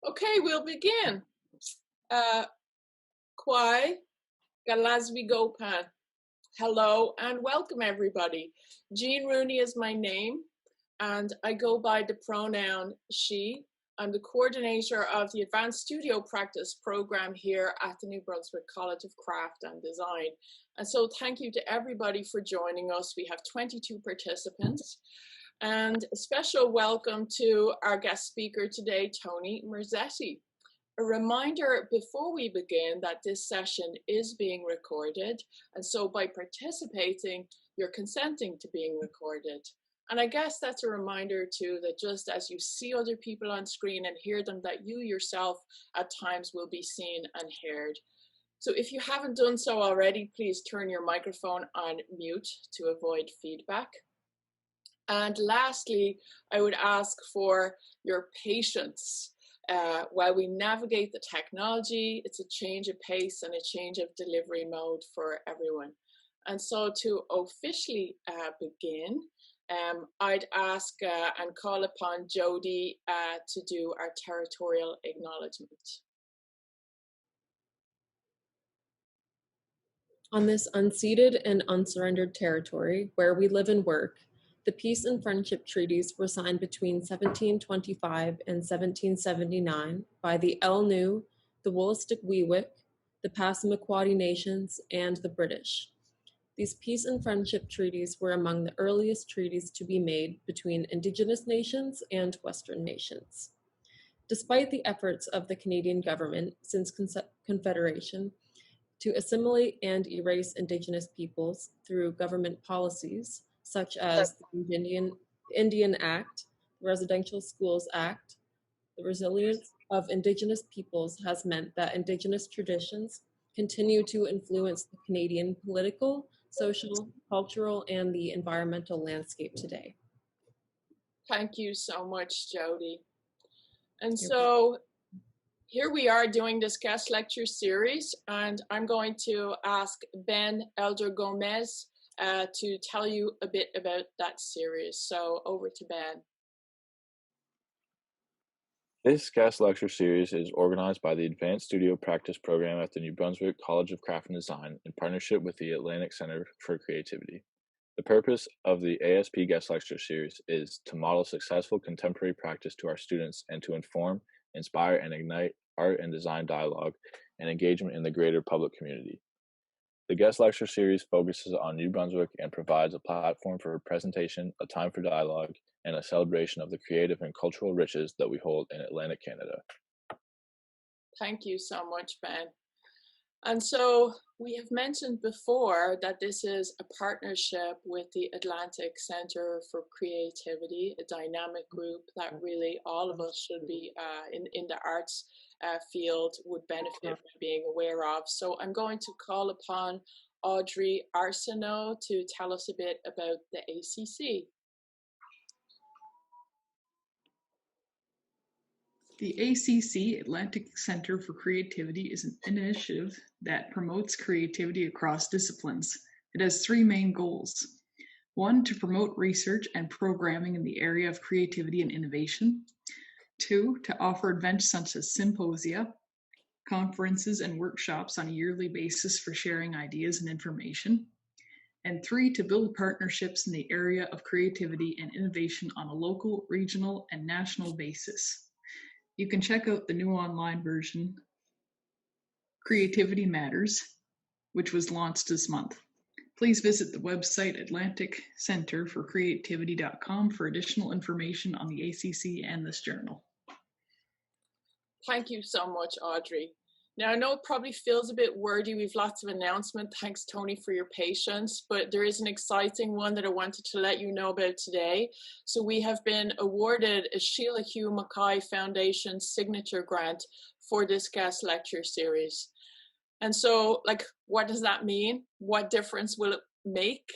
Okay, we'll begin. Kwai Galasvi Gopan. Hello and welcome everybody. Jean Rooney is my name and I go by the pronoun she. I'm the coordinator of the Advanced Studio Practice program here at the New Brunswick College of Craft and Design. And so thank you to everybody for joining us. We have 22 participants. And a special welcome to our guest speaker today, Tony Merzetti. A reminder before we begin that this session is being recorded, and so by participating, you're consenting to being recorded. And I guess that's a reminder too that just as you see other people on screen and hear them, that you yourself at times will be seen and heard. So if you haven't done so already, please turn your microphone on mute to avoid feedback. And lastly, I would ask for your patience while we navigate the technology. It's a change of pace and a change of delivery mode for everyone. And so to officially begin, I'd ask and call upon Jody to do our territorial acknowledgement. On this unceded and unsurrendered territory where we live and work, the peace and friendship treaties were signed between 1725 and 1779 by the Elnu, the Wolastoq-Wee-Wic, the Passamaquoddy Nations, and the British. These peace and friendship treaties were among the earliest treaties to be made between Indigenous nations and Western nations. Despite the efforts of the Canadian government since Confederation to assimilate and erase Indigenous peoples through government policies, such as the Indian Act, the Residential Schools Act, the resilience of Indigenous peoples has meant that Indigenous traditions continue to influence the Canadian political, social, cultural, and the environmental landscape today. Thank you so much, Jody. And so here we are doing this guest lecture series, and I'm going to ask Ben Elder Gomez to tell you a bit about that series. So over to Ben. This guest lecture series is organized by the Advanced Studio Practice program at the New Brunswick College of Craft and Design in partnership with the Atlantic Center for Creativity. The purpose of the ASP guest lecture series is to model successful contemporary practice to our students and to inform, inspire, and ignite art and design dialogue and engagement in the greater public community. The guest lecture series focuses on New Brunswick and provides a platform for presentation, a time for dialogue, and a celebration of the creative and cultural riches that we hold in Atlantic Canada. Thank you so much, Ben. And so we have mentioned before that this is a partnership with the Atlantic Center for Creativity, a dynamic group that really all of us should be in the arts field would benefit from being aware of. So I'm going to call upon Audrey Arsenault to tell us a bit about the ACC. The ACC, Atlantic Center for Creativity, is an initiative that promotes creativity across disciplines. It has three main goals. One, to promote research and programming in the area of creativity and innovation. Two, to offer events such as symposia, conferences, and workshops on a yearly basis for sharing ideas and information. And three, to build partnerships in the area of creativity and innovation on a local, regional, and national basis. You can check out the new online version, Creativity Matters, which was launched this month. Please visit the website atlanticcenterforcreativity.com for additional information on the ACC and this journal. Thank you so much, Audrey. Now, I know it probably feels a bit wordy. We've lots of announcements. Thanks, Tony, for your patience. But there is an exciting one that I wanted to let you know about today. So we have been awarded a Sheila Hugh Mackay Foundation signature grant for this guest lecture series. And so, what does that mean? What difference will it make?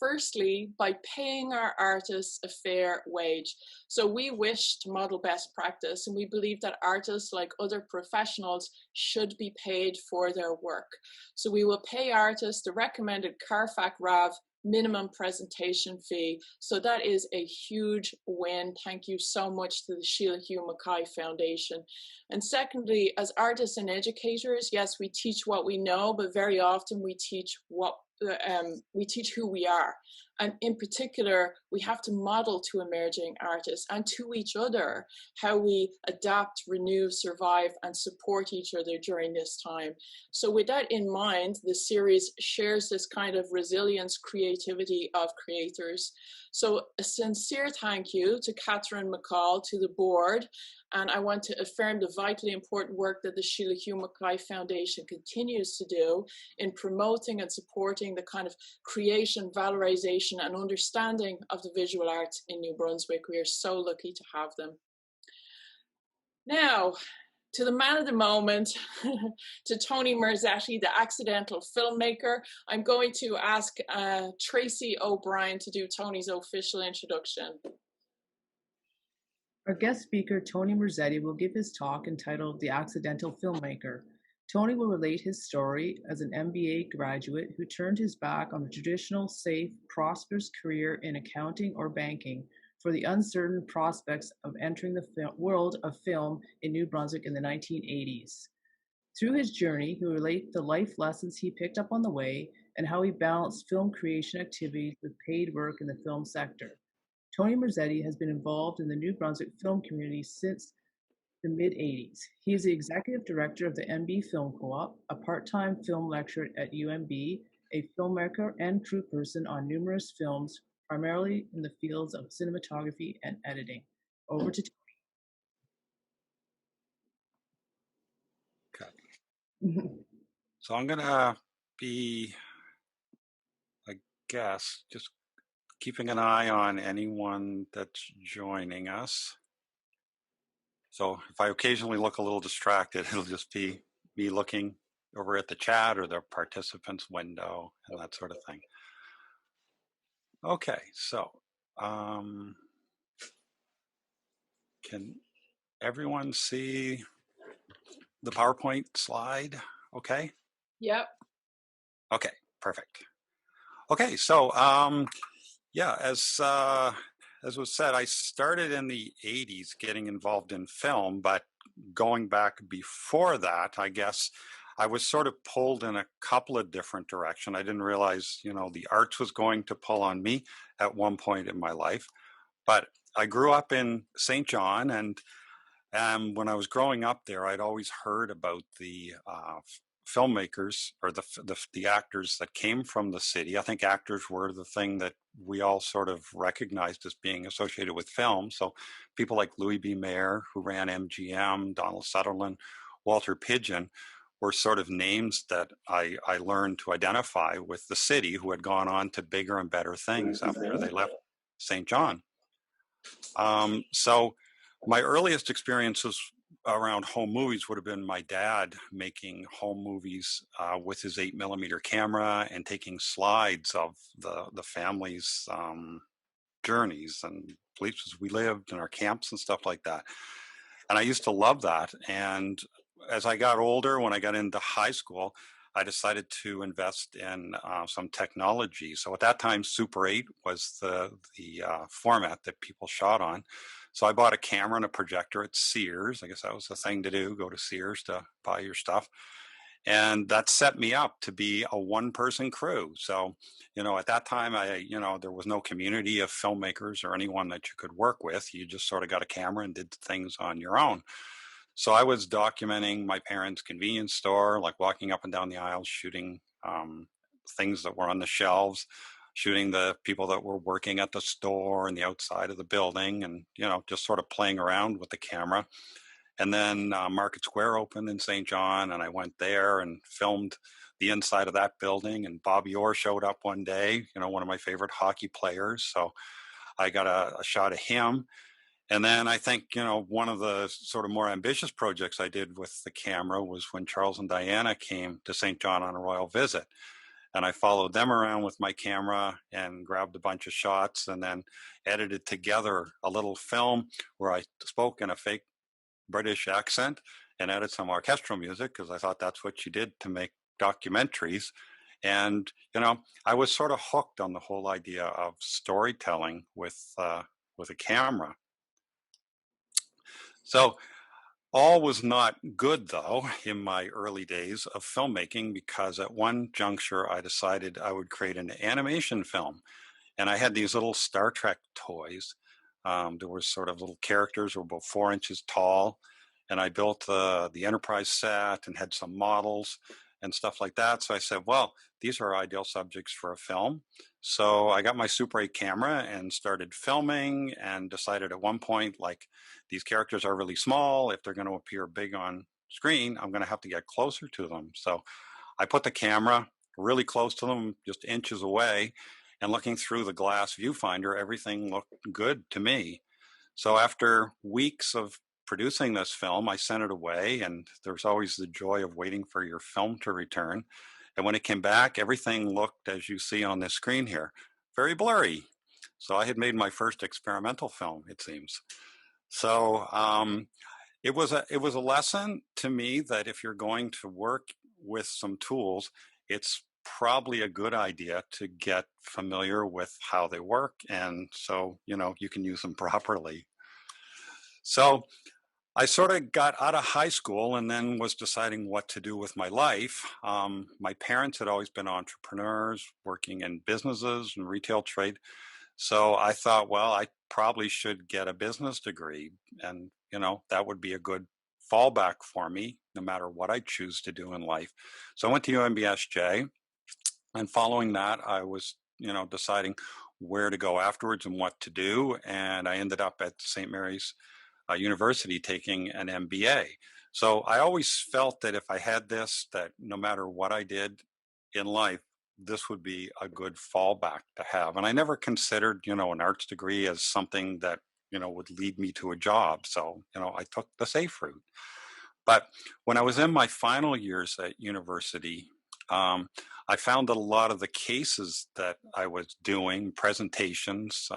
Firstly, by paying our artists a fair wage. So we wish to model best practice, and we believe that artists, like other professionals, should be paid for their work. So we will pay artists the recommended Carfax RAV minimum presentation fee. So that is a huge win. Thank you so much to the Sheila Hugh Mackay Foundation. And secondly, as artists and educators, yes, we teach what we know, but very often we teach who we are. And in particular, we have to model to emerging artists and to each other how we adapt, renew, survive, and support each other during this time. So with that in mind, the series shares this kind of resilience, creativity of creators. So a sincere thank you to Catherine McCall, to the board, and I want to affirm the vitally important work that the Sheila Hugh Mackay Foundation continues to do in promoting and supporting the kind of creation, valorization, and understanding of the visual arts in New Brunswick. We are so lucky to have them. Now, to the man of the moment, to Tony Merzetti, the accidental filmmaker, I'm going to ask Tracy O'Brien to do Tony's official introduction. Our guest speaker, Tony Merzetti, will give his talk entitled The Accidental Filmmaker. Tony will relate his story as an MBA graduate who turned his back on the traditional, safe, prosperous career in accounting or banking for the uncertain prospects of entering the world of film in New Brunswick in the 1980s. Through his journey, he will relate the life lessons he picked up on the way and how he balanced film creation activities with paid work in the film sector. Tony Merzetti has been involved in the New Brunswick film community since the mid-80s. He is the executive director of the MB Film Co-op, a part-time film lecturer at UMB, a filmmaker and crew person on numerous films, primarily in the fields of cinematography and editing. Over to Tony. Okay. So I'm going to be, I guess, just keeping an eye on anyone that's joining us. So if I occasionally look a little distracted, it'll just be me looking over at the chat or the participants window and that sort of thing. Okay, so can everyone see the PowerPoint slide? Okay. Yep. Okay, perfect. Okay, so yeah, as was said, I started in the 80s getting involved in film, but going back before that, I guess I was sort of pulled in a couple of different directions. I didn't realize, the arts was going to pull on me at one point in my life. But I grew up in St. John, and when I was growing up there, I'd always heard about the filmmakers or the actors that came from the city. I think actors were the thing that we all sort of recognized as being associated with film. So people like Louis B. Mayer, who ran MGM, Donald Sutherland, Walter Pidgeon were sort of names that I learned to identify with the city, who had gone on to bigger and better things after they left St. John. So my earliest experiences around home movies would have been my dad making home movies with his 8mm camera and taking slides of the family's journeys and places we lived and our camps and stuff like that. And I used to love that. And as I got older, when I got into high school, I decided to invest in some technology. So at that time, Super 8 was the format that people shot on. So I bought a camera and a projector at Sears. I guess that was the thing to do, go to Sears to buy your stuff. And that set me up to be a one-person crew. So, at that time, there was no community of filmmakers or anyone that you could work with. You just sort of got a camera and did things on your own. So I was documenting my parents' convenience store, like walking up and down the aisles, shooting things that were on the shelves, shooting the people that were working at the store and the outside of the building, and, just sort of playing around with the camera. And then Market Square opened in St. John, and I went there and filmed the inside of that building. And Bobby Orr showed up one day, one of my favorite hockey players. So I got a shot of him. And then I think, one of the sort of more ambitious projects I did with the camera was when Charles and Diana came to St. John on a royal visit. And I followed them around with my camera and grabbed a bunch of shots and then edited together a little film where I spoke in a fake British accent and added some orchestral music because I thought that's what you did to make documentaries. And, I was sort of hooked on the whole idea of storytelling with a camera. So all was not good, though, in my early days of filmmaking, because at one juncture I decided I would create an animation film. And I had these little Star Trek toys. There were sort of little characters who were about 4 inches tall. And I built the Enterprise set and had some models and stuff like that. So I said, well, these are ideal subjects for a film. So I got my Super 8 camera and started filming, and decided at one point, like, these characters are really small. If they're going to appear big on screen, I'm going to have to get closer to them. So I put the camera really close to them, just inches away, and looking through the glass viewfinder, everything looked good to me. So after weeks of producing this film, I sent it away, and there's always the joy of waiting for your film to return. And when it came back, everything looked, as you see on this screen here, very blurry. So I had made my first experimental film, it seems. So it was a lesson to me that if you're going to work with some tools, it's probably a good idea to get familiar with how they work, and so you can use them properly. So I sort of got out of high school and then was deciding what to do with my life. My parents had always been entrepreneurs working in businesses and retail trade. So I thought, well, I probably should get a business degree. And, that would be a good fallback for me, no matter what I choose to do in life. So I went to UMBSJ. And following that, I was, deciding where to go afterwards and what to do. And I ended up at St. Mary's University taking an MBA. So I always felt that if I had this, that no matter what I did in life, this would be a good fallback to have. And I never considered, an arts degree as something that, would lead me to a job. So, I took the safe route. But when I was in my final years at university, I found that a lot of the cases that I was doing, presentations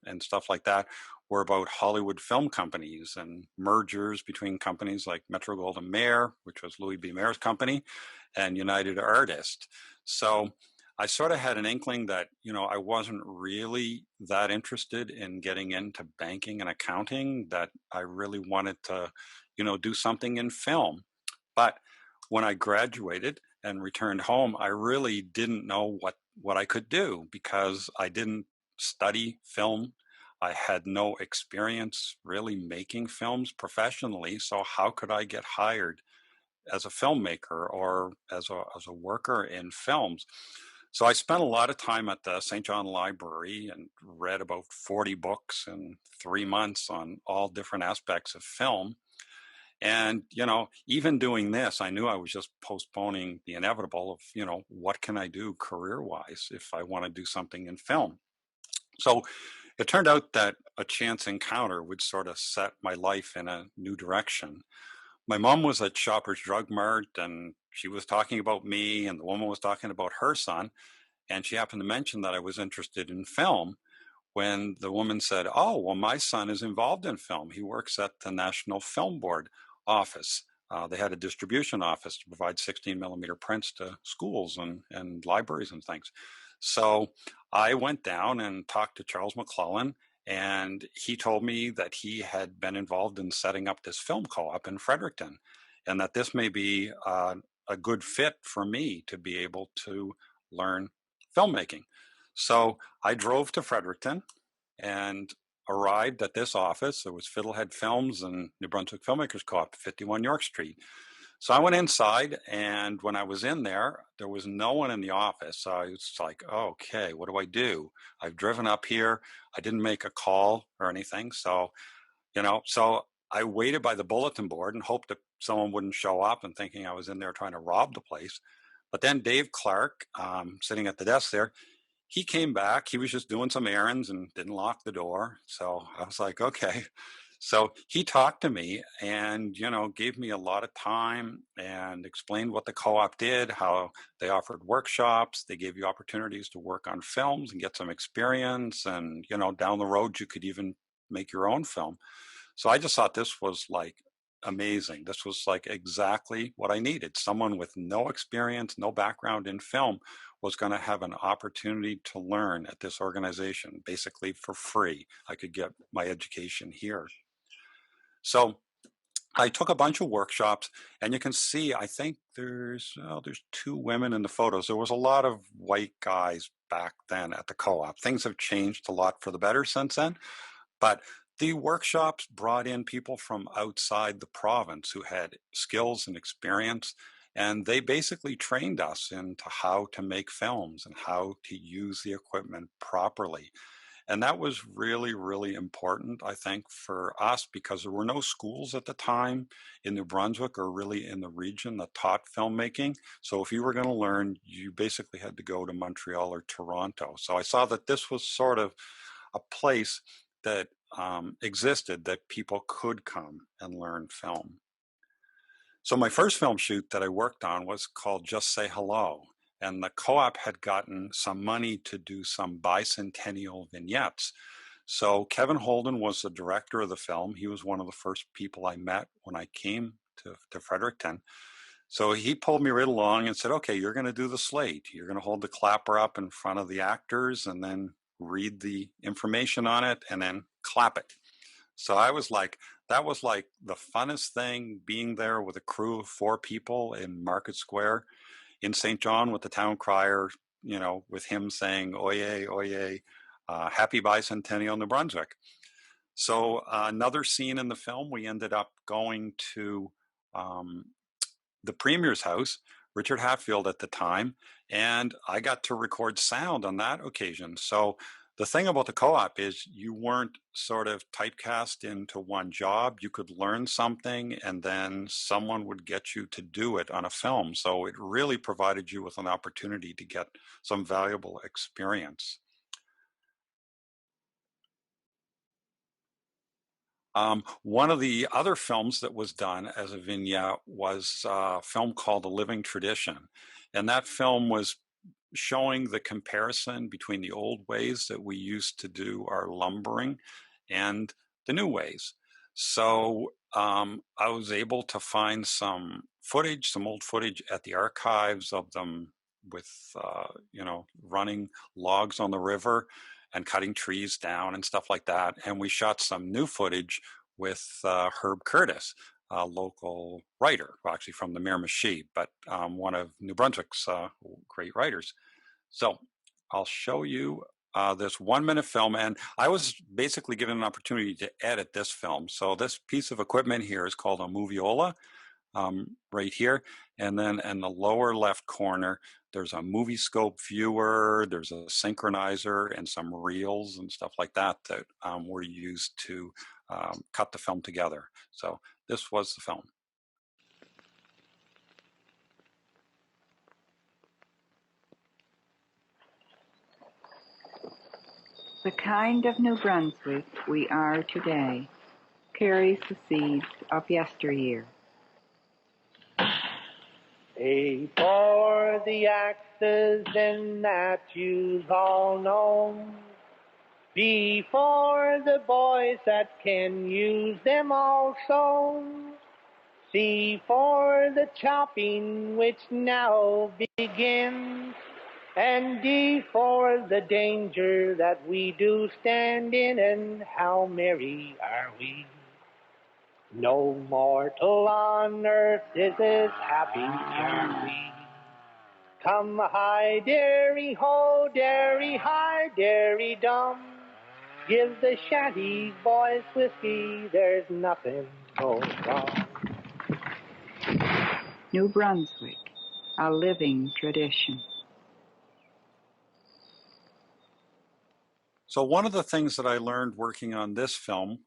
and stuff like that, were about Hollywood film companies and mergers between companies like Metro Goldwyn Mayer, which was Louis B. Mayer's company, and United Artists. So I sort of had an inkling that, I wasn't really that interested in getting into banking and accounting, that I really wanted to, do something in film. But when I graduated and returned home, I really didn't know what I could do, because I didn't study film. I had no experience really making films professionally. So how could I get hired as a filmmaker or as a worker in films? So I spent a lot of time at the St. John Library and read about 40 books in 3 months on all different aspects of film. And, even doing this, I knew I was just postponing the inevitable of, what can I do career-wise if I want to do something in film? So it turned out that a chance encounter would sort of set my life in a new direction. My mom was at Shoppers Drug Mart, and she was talking about me, and the woman was talking about her son. And she happened to mention that I was interested in film, when the woman said, "Oh, well, my son is involved in film. He works at the National Film Board office." They had a distribution office to provide 16 millimeter prints to schools and libraries and things. So I went down and talked to Charles McClellan, and he told me that he had been involved in setting up this film co-op in Fredericton, and that this may be a good fit for me to be able to learn filmmaking. So I drove to Fredericton and arrived at this office. It was Fiddlehead Films and New Brunswick Filmmakers Co-op, 51 York Street. So I went inside, and when I was in there, there was no one in the office. So I was like, oh, okay, what do I do? I've driven up here. I didn't make a call or anything. So, so I waited by the bulletin board and hoped that someone wouldn't show up, and thinking I was in there trying to rob the place. But then Dave Clark, sitting at the desk there, he came back. He was just doing some errands and didn't lock the door. So I was like, okay. So he talked to me and, gave me a lot of time and explained what the co-op did, how they offered workshops. They gave you opportunities to work on films and get some experience. And, down the road, you could even make your own film. So I just thought this was like amazing. This was like exactly what I needed. Someone with no experience, no background in film was going to have an opportunity to learn at this organization, basically for free. I could get my education here. So I took a bunch of workshops, and you can see, I think there's 2 women in the photos. There was a lot of white guys back then at the co-op. Things have changed a lot for the better since then, but the workshops brought in people from outside the province who had skills and experience, and they basically trained us into how to make films and how to use the equipment properly. And that was really, really important, I think, for us, because there were no schools at the time in New Brunswick or really in the region that taught filmmaking. So if you were going to learn, you basically had to go to Montreal or Toronto. So I saw that this was sort of a place that existed that people could come and learn film. So my first film shoot that I worked on was called Just Say Hello. And the co-op had gotten some money to do some bicentennial vignettes. So Kevin Holden was the director of the film. He was one of the first people I met when I came to Fredericton. So he pulled me right along and said, okay, you're going to do the slate. You're going to hold the clapper up in front of the actors and then read the information on it and then clap it. So I was like, that was like the funnest thing, being there with a crew of 4 people in Market Square in St. John with the town crier, with him saying, "Oye, oye, happy bicentennial, New Brunswick." So another scene in the film, we ended up going to the Premier's house, Richard Hatfield at the time, and I got to record sound on that occasion. So the thing about the co-op is you weren't sort of typecast into one job. You could learn something and then someone would get you to do it on a film. So it really provided you with an opportunity to get some valuable experience. One of the other films that was done as a vignette was a film called A Living Tradition. And that film was showing the comparison between the old ways that we used to do our lumbering and the new ways. So I was able to find some old footage at the archives of them with, running logs on the river and cutting trees down and stuff like that. And we shot some new footage with Herb Curtis, a local writer, well, actually from the Miramichi, but one of New Brunswick's great writers. So I'll show you this 1-minute film, and I was basically given an opportunity to edit this film. So this piece of equipment here is called a moviola, right here, and then in the lower left corner, there's a movie scope viewer, there's a synchronizer, and some reels and stuff like that that were used to cut the film together. So this was the film. The kind of New Brunswick we are today carries the seeds of yesteryear. A for the axes in that you've all known. B for the boys that can use them also. C for the chopping which now begins. And D for the danger that we do stand in, and how merry are we. No mortal on earth is as happy as we. Come high, dairy ho, dairy high, dairy dum. Give the shanty boys whiskey, there's nothing goes wrong. New Brunswick, a living tradition. So one of the things that I learned working on this film,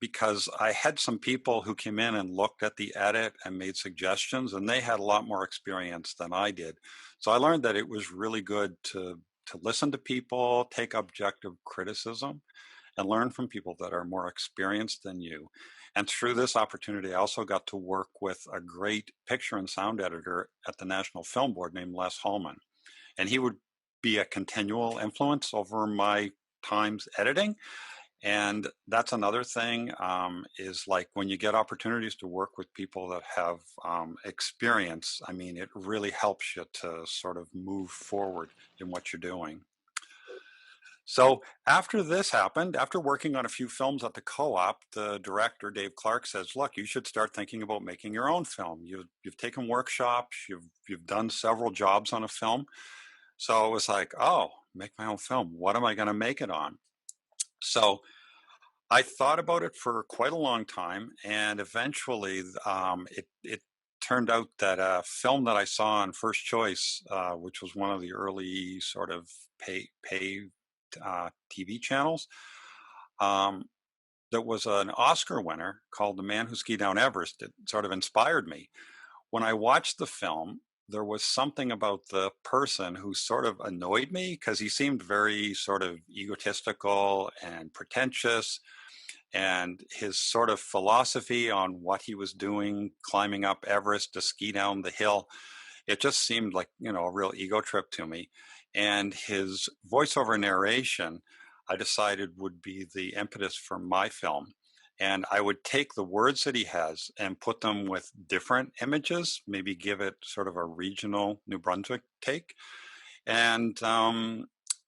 because I had some people who came in and looked at the edit and made suggestions, and they had a lot more experience than I did. So I learned that it was really good to listen to people, take objective criticism, and learn from people that are more experienced than you. And through this opportunity, I also got to work with a great picture and sound editor at the National Film Board named Les Hallman. And he would be a continual influence over my times editing. And that's another thing, is like when you get opportunities to work with people that have experience, I mean, it really helps you to sort of move forward in what you're doing. So after this happened, after working on a few films at the co-op, the director, Dave Clark, says, look, you should start thinking about making your own film. You've taken workshops, you've done several jobs on a film. So it was like, oh, make my own film. What am I going to make it on? So I thought about it for quite a long time, and eventually it turned out that a film that I saw on First Choice, which was one of the early sort of pay TV channels, that was an Oscar winner called The Man Who Skied Down Everest. It sort of inspired me. When I watched the film, there was something about the person who sort of annoyed me because he seemed very sort of egotistical and pretentious, and his sort of philosophy on what he was doing, climbing up Everest to ski down the hill, it just seemed like, a real ego trip to me. And his voiceover narration, I decided would be the impetus for my film. And I would take the words that he has and put them with different images, maybe give it sort of a regional New Brunswick take. And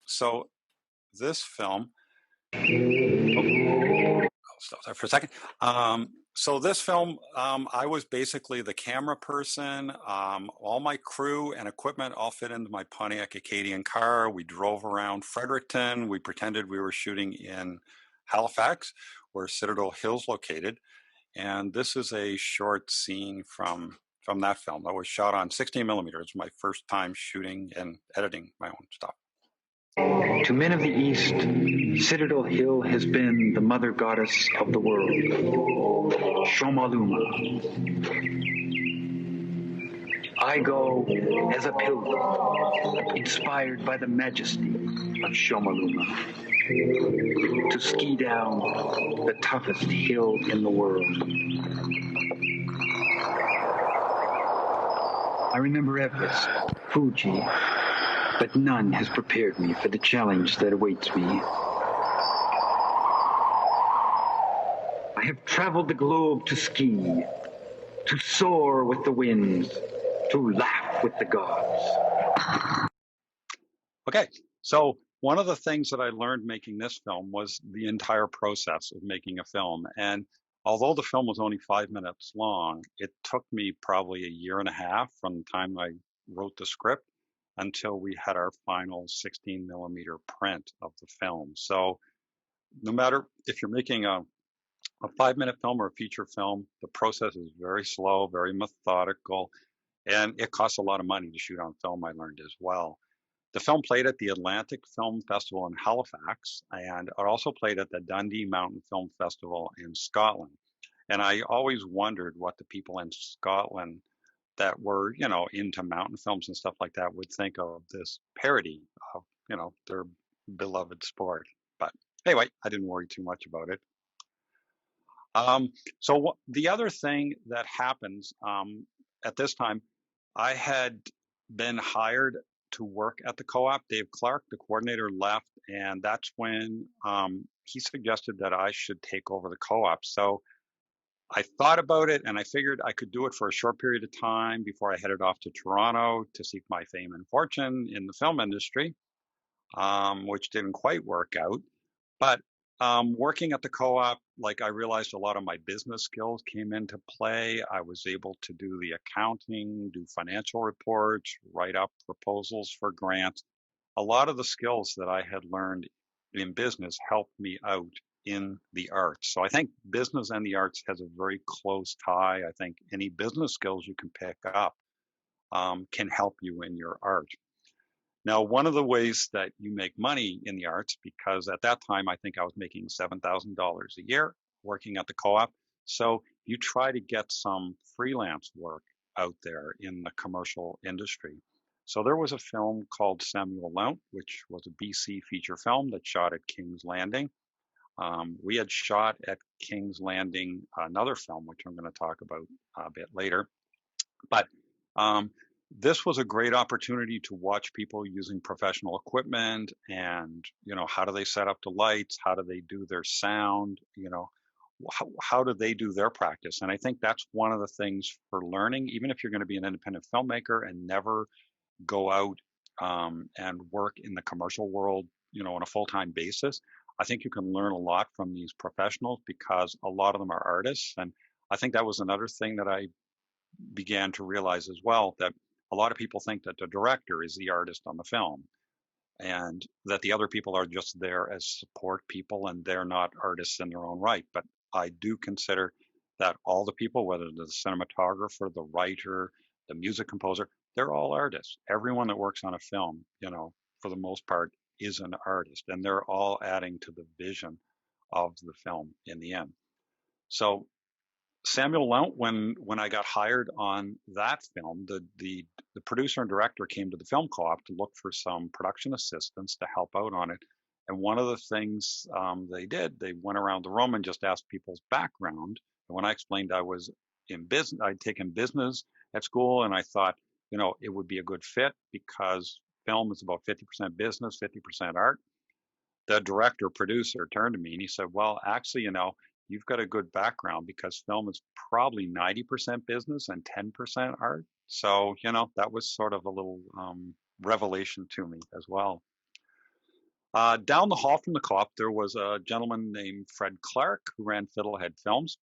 so this film, I'll stop there for a second. So this film, I was basically the camera person. All my crew and equipment all fit into my Pontiac Acadian car. We drove around Fredericton. We pretended we were shooting in Halifax, where Citadel Hill's located. And this is a short scene from that film that was shot on 16 millimeters. My first time shooting and editing my own stuff. To men of the East, Citadel Hill has been the mother goddess of the world, Shomaluma. I go as a pilgrim, inspired by the majesty of Shomaluma, to ski down the toughest hill in the world. I remember Everest, Fuji, but none has prepared me for the challenge that awaits me. I have traveled the globe to ski, to soar with the winds, to laugh with the gods. Okay, so one of the things that I learned making this film was the entire process of making a film. And although the film was only 5 minutes long, it took me probably a year and a half from the time I wrote the script until we had our final 16 millimeter print of the film. So no matter if you're making a 5-minute film or a feature film, the process is very slow, very methodical, and it costs a lot of money to shoot on film, I learned as well. The film played at the Atlantic Film Festival in Halifax, and it also played at the Dundee Mountain Film Festival in Scotland. And I always wondered what the people in Scotland that were, into mountain films and stuff like that would think of this parody of, their beloved sport. But anyway, I didn't worry too much about it. So the other thing that happens at this time, I had been hired to work at the co-op. Dave Clark, the coordinator, left, and that's when he suggested that I should take over the co-op. So I thought about it, and I figured I could do it for a short period of time before I headed off to Toronto to seek my fame and fortune in the film industry, which didn't quite work out. But working at the co-op, I realized a lot of my business skills came into play. I was able to do the accounting, do financial reports, write up proposals for grants. A lot of the skills that I had learned in business helped me out in the arts. So I think business and the arts has a very close tie. I think any business skills you can pick up can help you in your art. Now, one of the ways that you make money in the arts, because at that time, I think I was making $7,000 a year working at the co-op. So you try to get some freelance work out there in the commercial industry. So there was a film called Samuel Lount, which was a BC feature film that shot at King's Landing. We had shot at King's Landing another film, which I'm going to talk about a bit later. But this was a great opportunity to watch people using professional equipment and, how do they set up the lights? How do they do their sound? How do they do their practice? And I think that's one of the things for learning, even if you're going to be an independent filmmaker and never go out and work in the commercial world, on a full-time basis. I think you can learn a lot from these professionals because a lot of them are artists. And I think that was another thing that I began to realize as well, that a lot of people think that the director is the artist on the film and that the other people are just there as support people and they're not artists in their own right. But I do consider that all the people, whether the cinematographer, the writer, the music composer, they're all artists. Everyone that works on a film, for the most part, is an artist, and they're all adding to the vision of the film in the end. So Samuel Lount, when I got hired on that film, the producer and director came to the film co-op to look for some production assistants to help out on it. And one of the things they did, they went around the room and just asked people's background. And when I explained I was in business, I'd taken business at school, and I thought, it would be a good fit because film is about 50% business, 50% art. The director producer turned to me and he said, well, actually, you've got a good background because film is probably 90% business and 10% art. So, that was sort of a little revelation to me as well. Down the hall from the co-op, there was a gentleman named Fred Clark who ran Fiddlehead Films.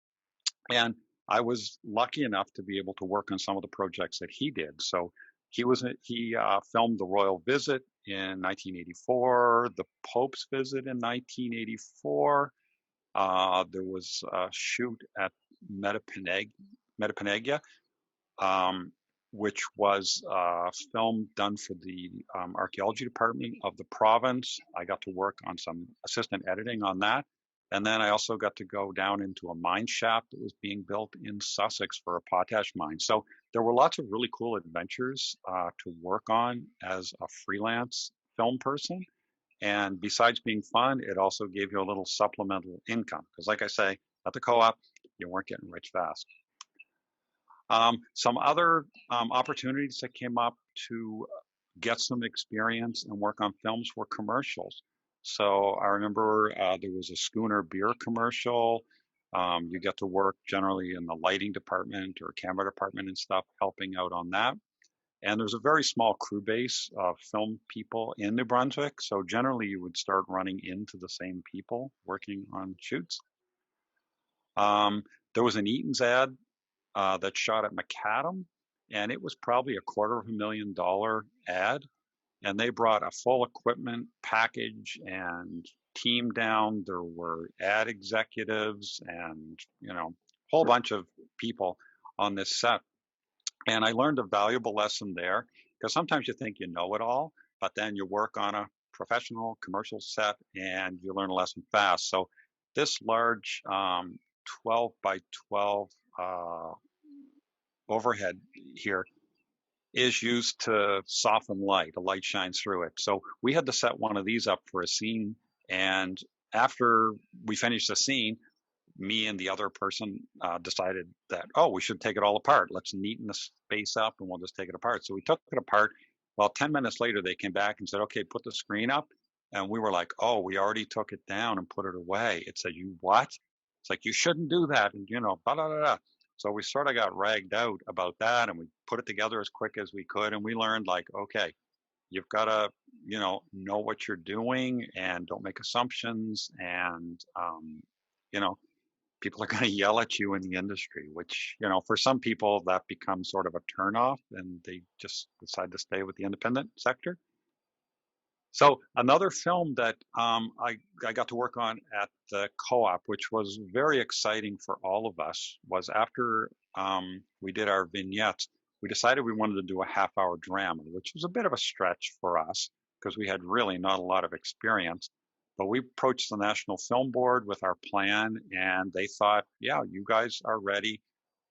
And I was lucky enough to be able to work on some of the projects that he did. So he filmed The Royal Visit in 1984, The Pope's Visit in 1984. There was a shoot at Metapanega, which was a film done for the archaeology department of the province. I got to work on some assistant editing on that. And then I also got to go down into a mine shaft that was being built in Sussex for a potash mine. So there were lots of really cool adventures to work on as a freelance film person. And besides being fun, it also gave you a little supplemental income. Because like I say, at the co-op, you weren't getting rich fast. Some other opportunities that came up to get some experience and work on films were commercials. So I remember there was a Schooner beer commercial. You get to work generally in the lighting department or camera department and stuff, helping out on that. And there's a very small crew base of film people in New Brunswick. So generally you would start running into the same people working on shoots. There was an Eaton's ad that shot at Macadam, and it was probably a $250,000 ad. And they brought a full equipment package and team down. There were ad executives and, a whole bunch of people on this set. And I learned a valuable lesson there because sometimes you think you know it all, but then you work on a professional commercial set and you learn a lesson fast. So this large 12 by 12 overhead here is used to soften light. The light shines through it. So we had to set one of these up for a scene. And after we finished the scene, me and the other person decided that, we should take it all apart. Let's neaten the space up and we'll just take it apart. So we took it apart. Well, 10 minutes later, they came back and said, okay, put the screen up. And we were like, we already took it down and put it away. It said, you what? It's like, you shouldn't do that. And, blah, blah, blah, blah. So we sort of got ragged out about that and we put it together as quick as we could. And we learned like, okay, you've got to, know what you're doing and don't make assumptions. And, people are going to yell at you in the industry, which, for some people that becomes sort of a turnoff and they just decide to stay with the independent sector. So another film that I got to work on at the co-op, which was very exciting for all of us, was after we did our vignettes, we decided we wanted to do a half-hour drama, which was a bit of a stretch for us because we had really not a lot of experience. But we approached the National Film Board with our plan, and they thought, yeah, you guys are ready.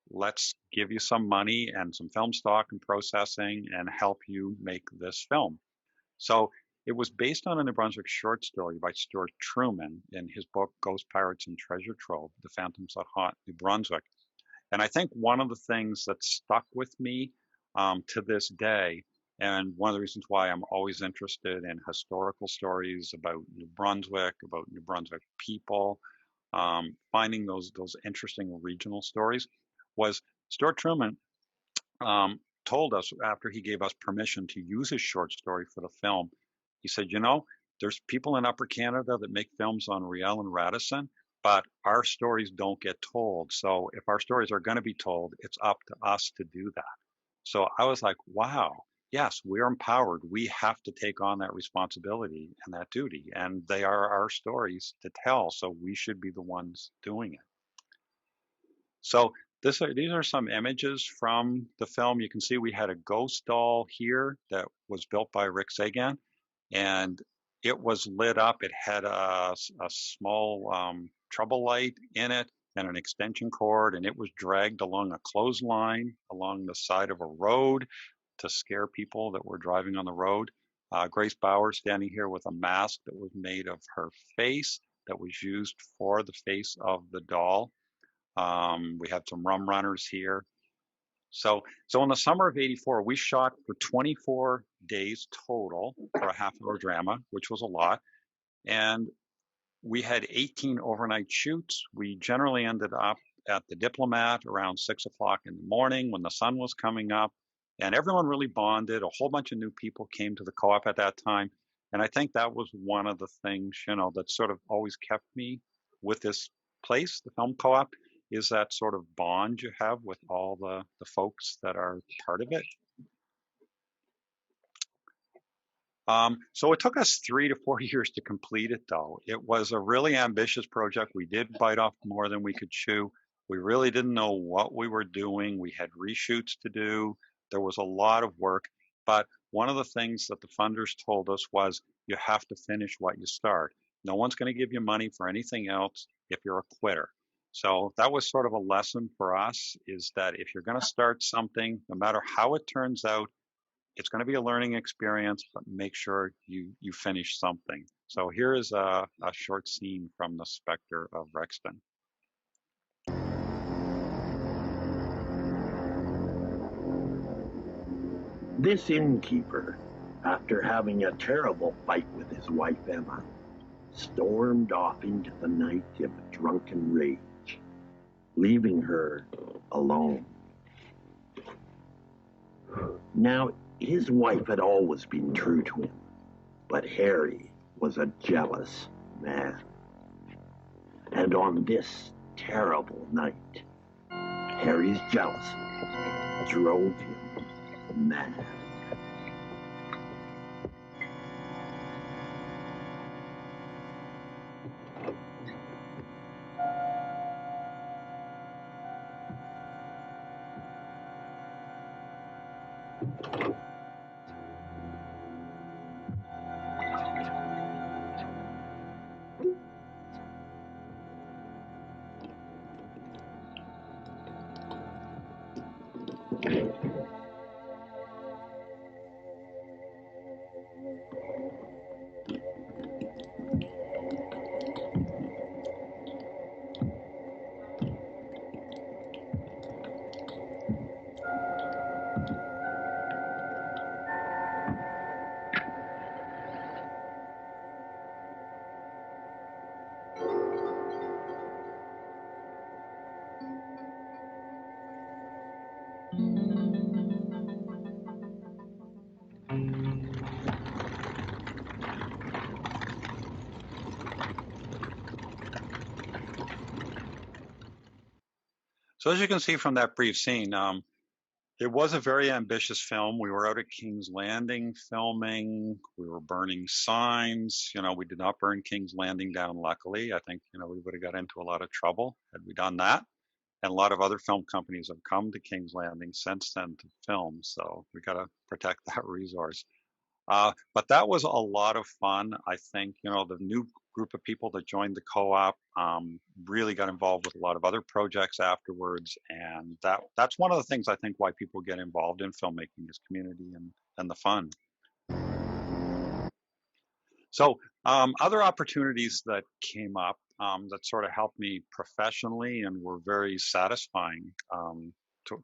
Let's give you some money and some film stock and processing and help you make this film. So it was based on a New Brunswick short story by Stuart Truman in his book, Ghost Pirates and Treasure Trove, The Phantoms that Haunt New Brunswick. And I think one of the things that stuck with me to this day. And one of the reasons why I'm always interested in historical stories about New Brunswick, about New Brunswick people, finding those interesting regional stories, was Stuart Truman told us after he gave us permission to use his short story for the film. He said, you know, there's people in Upper Canada that make films on Riel and Radisson, but our stories don't get told. So if our stories are going to be told, it's up to us to do that. So I was like, wow, yes, we're empowered. We have to take on that responsibility and that duty. And they are our stories to tell. So we should be the ones doing it. So these are some images from the film. You can see we had a ghost doll here that was built by Rick Sagan, and it was lit up. It had a small trouble light in it and an extension cord, and it was dragged along a clothesline along the side of a road to scare people that were driving on the road. Grace Bauer standing here with a mask that was made of her face that was used for the face of the doll. We had some rum runners here. So in the summer of '84, we shot for 24 days total for a half-hour drama, which was a lot. And we had 18 overnight shoots. We generally ended up at the Diplomat around 6 o'clock in the morning when the sun was coming up. And everyone really bonded. A whole bunch of new people came to the co-op at that time. And I think that was one of the things, you know, that sort of always kept me with this place, the film co-op, is that sort of bond you have with all the folks that are part of it. So it took us 3 to 4 years to complete it, though. It was a really ambitious project. We did bite off more than we could chew. We really didn't know what we were doing. We had reshoots to do. There was a lot of work. But one of the things that the funders told us was you have to finish what you start. No one's going to give you money for anything else if you're a quitter. So that was sort of a lesson for us, is that if you're going to start something, no matter how it turns out, it's going to be a learning experience, but make sure you finish something. So here is a short scene from The Spectre of Rexton. This innkeeper, after having a terrible fight with his wife Emma, stormed off into the night in a drunken rage, leaving her alone. Now, his wife had always been true to him, but Harry was a jealous man. And on this terrible night, Harry's jealousy drove him mad. So as you can see from that brief scene, it was a very ambitious film. We were out at King's Landing filming. We were burning signs. You know, we did not burn King's Landing down, luckily. I think, you know, we would have got into a lot of trouble had we done that. And a lot of other film companies have come to King's Landing since then to film. So we got to protect that resource. But that was a lot of fun. I think, you know, the new group of people that joined the co-op really got involved with a lot of other projects afterwards. And that's one of the things I think why people get involved in filmmaking is community and the fun. So other opportunities that came up that sort of helped me professionally and were very satisfying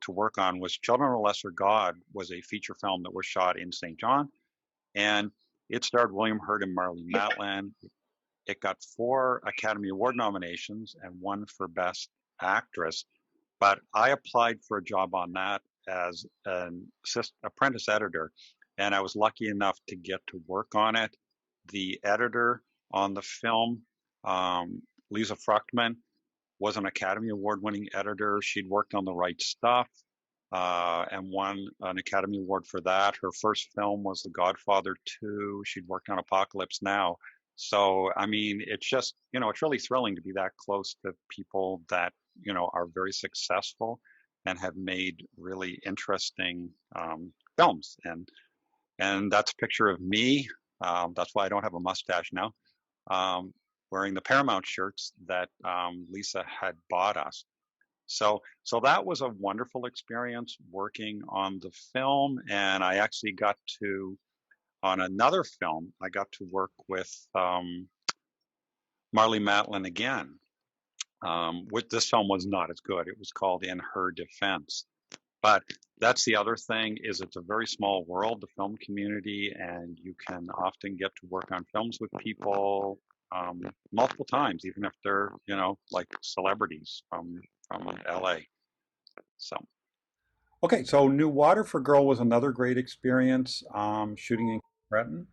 to work on was Children of a Lesser God, was a feature film that was shot in St. John, and it starred William Hurt and Marlee Matlin. It got 4 Academy Award nominations and 1 for Best Actress. But I applied for a job on that as an apprentice editor, and I was lucky enough to get to work on it. The editor on the film, Lisa Fruchtman, was an Academy Award-winning editor. She'd worked on The Right Stuff and won an Academy Award for that. Her first film was The Godfather 2. She'd worked on Apocalypse Now. So, I mean, it's just, it's really thrilling to be that close to people that, are very successful and have made really interesting films. And that's a picture of me. That's why I don't have a mustache now. Wearing the Paramount shirts that Lisa had bought us. So that was a wonderful experience working on the film. And I actually got to, on another film, I got to work with Marlee Matlin again. With this film was not as good. It was called In Her Defense. But that's the other thing, is it's a very small world, the film community, and you can often get to work on films with people multiple times, even if they're, like celebrities from LA. So. Okay, so New Water for Girl was another great experience, shooting in Cretin.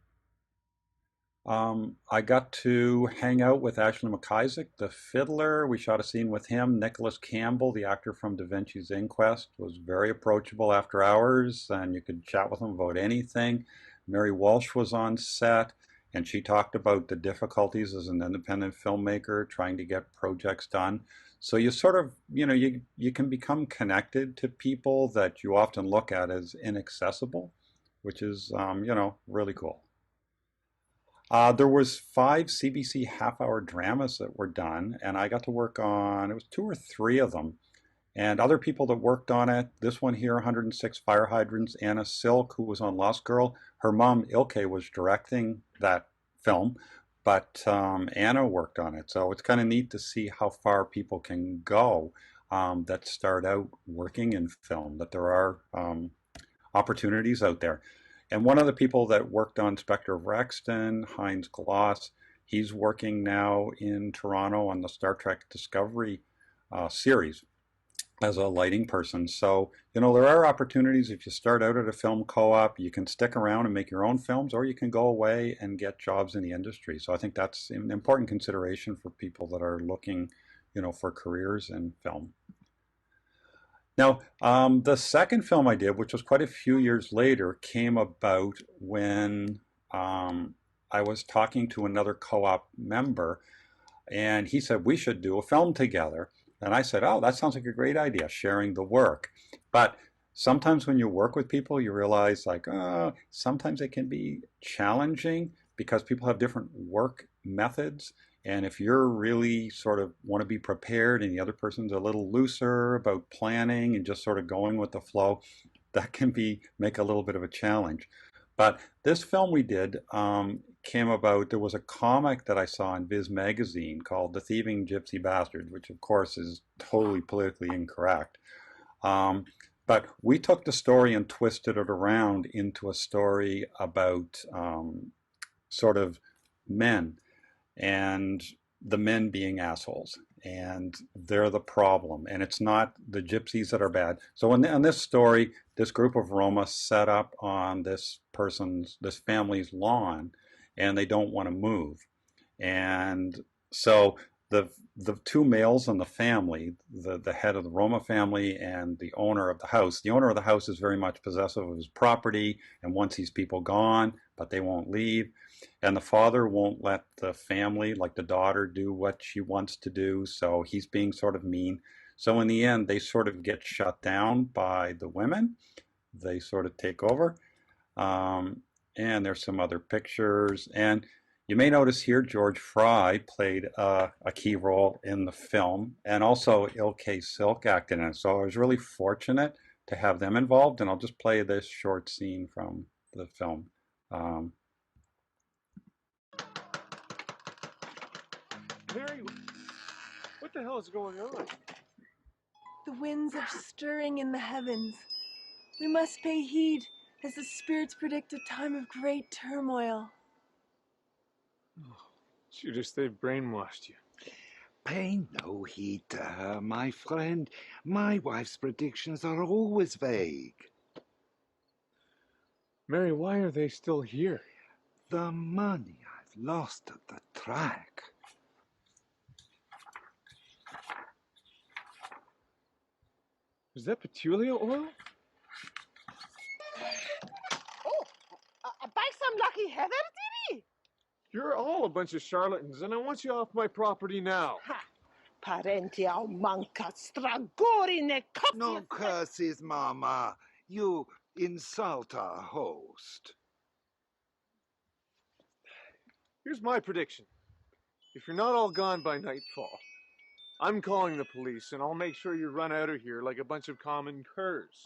I got to hang out with Ashley McIsaac, the fiddler. We shot a scene with him. Nicholas Campbell, the actor from Da Vinci's Inquest, was very approachable after hours, and you could chat with him about anything. Mary Walsh was on set, and she talked about the difficulties as an independent filmmaker trying to get projects done. So you sort of, you can become connected to people that you often look at as inaccessible, which is, really cool. There was 5 CBC half-hour dramas that were done, and I got to work on, it was 2 or 3 of them. And other people that worked on it, this one here, 106 Fire Hydrants, Anna Silk, who was on Lost Girl, her mom, Ilke, was directing that film, but Anna worked on it. So it's kind of neat to see how far people can go that start out working in film, that there are opportunities out there. And one of the people that worked on Spectre of Rexton, Heinz Gloss, he's working now in Toronto on the Star Trek Discovery series as a lighting person. So, there are opportunities. If you start out at a film co-op, you can stick around and make your own films, or you can go away and get jobs in the industry. So I think that's an important consideration for people that are looking, for careers in film. Now, the second film I did, which was quite a few years later, came about when I was talking to another co-op member, and he said, we should do a film together. And I said, oh, that sounds like a great idea, sharing the work. But sometimes when you work with people, you realize sometimes it can be challenging because people have different work methods. And if you're really sort of want to be prepared and the other person's a little looser about planning and just sort of going with the flow, that can make a little bit of a challenge. But this film we did came about, there was a comic that I saw in Viz magazine called The Thieving Gypsy Bastard, which of course is totally politically incorrect. But we took the story and twisted it around into a story about sort of men, and the men being assholes, and they're the problem, and it's not the gypsies that are bad. So in this story, this group of Roma set up on this family's lawn, and they don't want to move. And so the 2 males in the family, the head of the Roma family and the owner of the house is very much possessive of his property and wants these people gone, but they won't leave. And the father won't let the family, like the daughter, do what she wants to do, so he's being sort of mean. So in the end, they sort of get shut down by the women. They sort of take over. And there's some other pictures. And you may notice here George Fry played a key role in the film, and also Ilke Silk acted in it. So I was really fortunate to have them involved, and I'll just play this short scene from the film. Harry, what the hell is going on? The winds are stirring in the heavens. We must pay heed, as the spirits predict a time of great turmoil. Oh, Judas, they've brainwashed you. Pay no heed to her, my friend. My wife's predictions are always vague. Mary, why are they still here? The money I've lost at the track. Is that petulia oil? Oh, buy some lucky heather, Timmy? You're all a bunch of charlatans, and I want you off my property now. Ha! Parenti au manca stragori ne coppia. No curses, Mama. You insult our host. Here's my prediction. If you're not all gone by nightfall, I'm calling the police, and I'll make sure you run out of here like a bunch of common curs.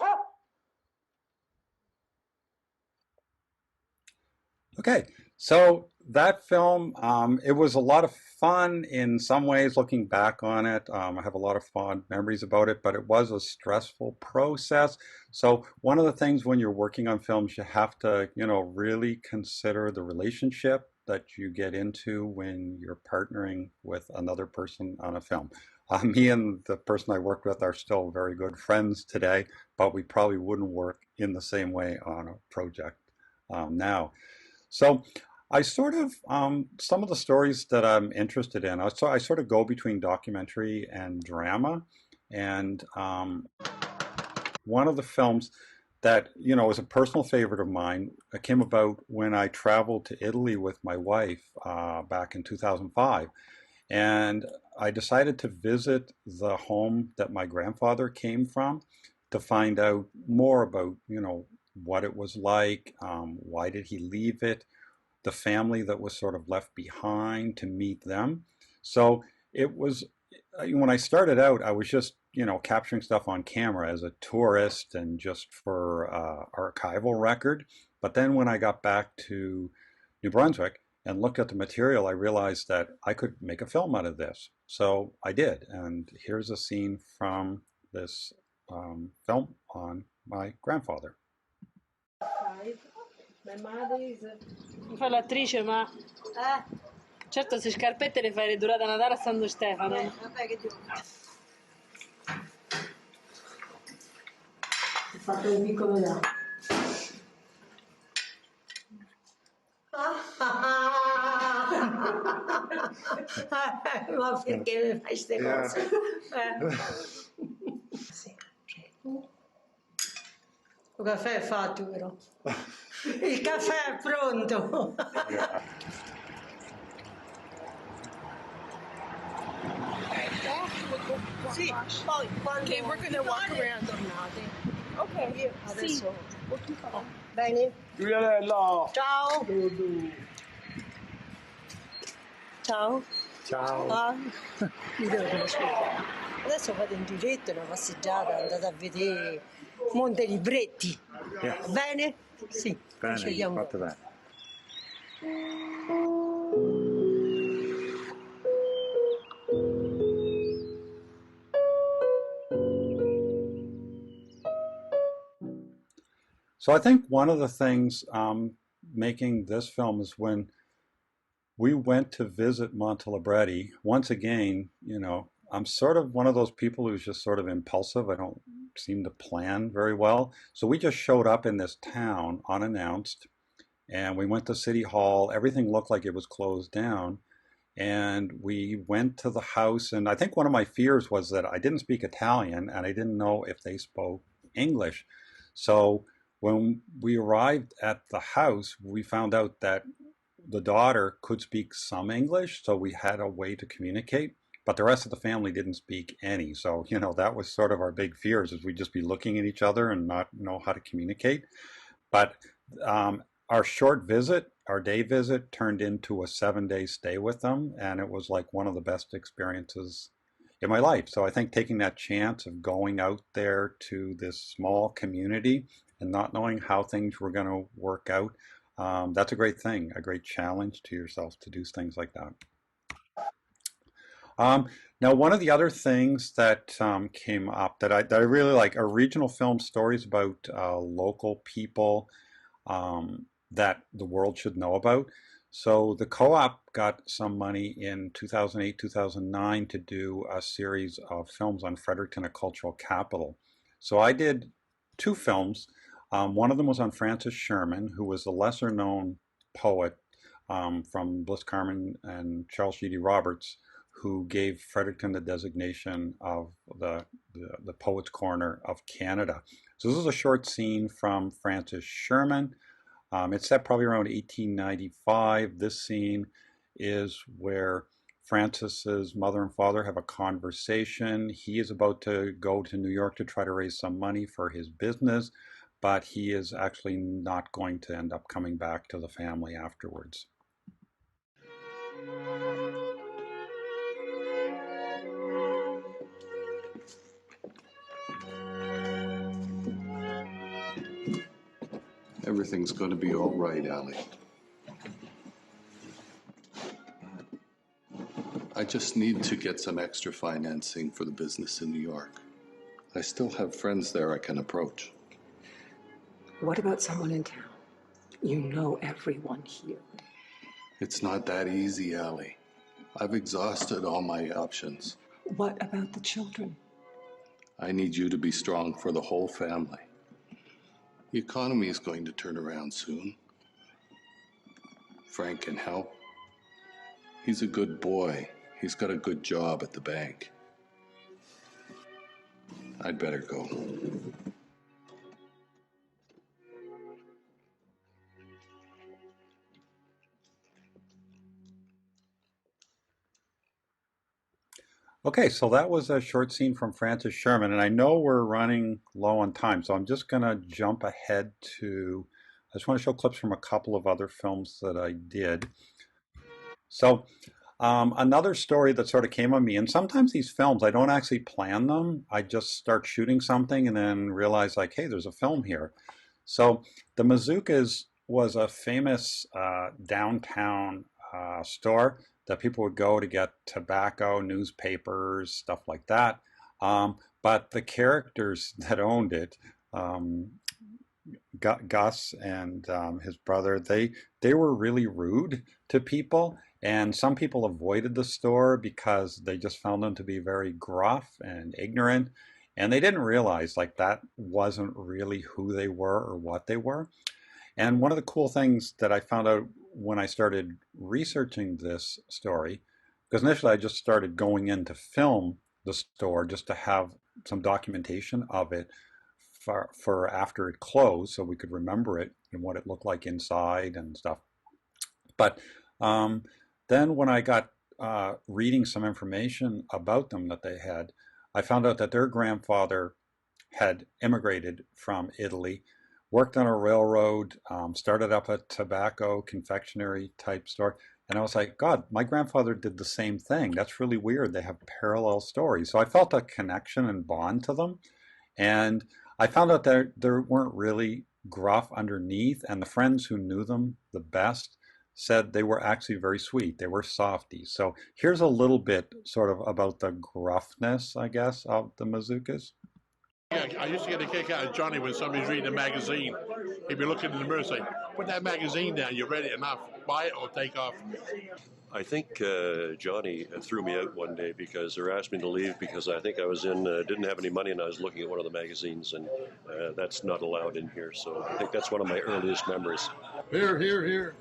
Okay, so that film, it was a lot of fun in some ways looking back on it. I have a lot of fond memories about it, but it was a stressful process. So one of the things when you're working on films, you have to, really consider the relationship that you get into when you're partnering with another person on a film. Me and the person I worked with are still very good friends today, but we probably wouldn't work in the same way on a project now. So I sort of, some of the stories that I'm interested in, I sort of go between documentary and drama. And one of the films that, was a personal favorite of mine came about when I traveled to Italy with my wife back in 2005. And I decided to visit the home that my grandfather came from to find out more about, what it was like, why did he leave it, the family that was sort of left behind, to meet them. So it was, when I started out, I was just, capturing stuff on camera as a tourist and just for archival record. But then when I got back to New Brunswick and looked at the material, I realized that I could make a film out of this. So I did. And here's a scene from this film on my grandfather. My mother is... Non fai l'attrice, ma... Certo, se scarpette le fai le durate a Natale a Santo Stefano. Vabbè, che devo fare? Ho fatto un piccolo là. Ma perché mi fai queste cose? Sì, prego. Il caffè è fatto, però. Il caffè è pronto. Sì, poi quando... Okay, we're gonna walk around. Ok, adesso... Bene? Giulianello! Ciao! Ciao! Ciao! Mi devo conoscere. Adesso fate un giretto, una passeggiata, andate a vedere Monte Libretti. Yeah. Bene? Sì, Bene, ci vediamo. fatto bene. So I think one of the things making this film is when we went to visit Montelibretti. Once again, I'm sort of one of those people who's just sort of impulsive. I don't seem to plan very well. So we just showed up in this town unannounced, and we went to City Hall. Everything looked like it was closed down. And we went to the house, and I think one of my fears was that I didn't speak Italian, and I didn't know if they spoke English. So when we arrived at the house, we found out that the daughter could speak some English, so we had a way to communicate, but the rest of the family didn't speak any. So, that was sort of our big fears, is we'd just be looking at each other and not know how to communicate. But our short visit, our day visit, turned into a 7-day stay with them, and it was like one of the best experiences in my life. So I think taking that chance of going out there to this small community and not knowing how things were going to work out, that's a great thing, a great challenge to yourself to do things like that. Now, one of the other things that came up that I really like are regional film stories about local people that the world should know about. So the co-op got some money in 2008, 2009 to do a series of films on Fredericton, a cultural capital. So I did two films. One of them was on Francis Sherman, who was a lesser known poet from Bliss Carman and Charles G.D. Roberts, who gave Fredericton the designation of the Poets' Corner of Canada. So this is a short scene from Francis Sherman. It's set probably around 1895. This scene is where Francis's mother and father have a conversation. He is about to go to New York to try to raise some money for his business, but he is actually not going to end up coming back to the family afterwards. Everything's going to be all right, Allie. I just need to get some extra financing for the business in New York. I still have friends there I can approach. What about someone in town? You know everyone here. It's not that easy, Allie. I've exhausted all my options. What about the children? I need you to be strong for the whole family. The economy is going to turn around soon. Frank can help. He's a good boy. He's got a good job at the bank. I'd better go. Okay, so that was a short scene from Francis Sherman, and I know we're running low on time, so I'm just going to jump ahead to, I just want to show clips from a couple of other films that I did. So another story that sort of came on me, and sometimes these films, I don't actually plan them. I just start shooting something and then realize like, hey, there's a film here. So the Mazookas was a famous downtown store that people would go to get tobacco, newspapers, stuff like that. But the characters that owned it, Gus and his brother, they were really rude to people. And some people avoided the store because they just found them to be very gruff and ignorant. And they didn't realize like that wasn't really who they were or what they were. And one of the cool things that I found out when I started researching this story, because initially I just started going in to film the store just to have some documentation of it for after it closed so we could remember it and what it looked like inside and stuff. But then when I got reading some information about them that they had, I found out that their grandfather had immigrated from Italy, worked on a railroad, started up a tobacco confectionery type store. And I was like, God, my grandfather did the same thing. That's really weird. They have parallel stories. So I felt a connection and bond to them. And I found out that there weren't really gruff underneath. And the friends who knew them the best said they were actually very sweet. They were softies. So here's a little bit sort of about the gruffness, I guess, of the Mazookas. Yeah, I used to get a kick out of Johnny when somebody's reading a magazine. He'd be looking in the mirror and say, put that magazine down, you've read it enough, buy it or take off. I think Johnny threw me out one day because, or asked me to leave because I think I was didn't have any money and I was looking at one of the magazines, and that's not allowed in here. So I think that's one of my earliest memories. Here.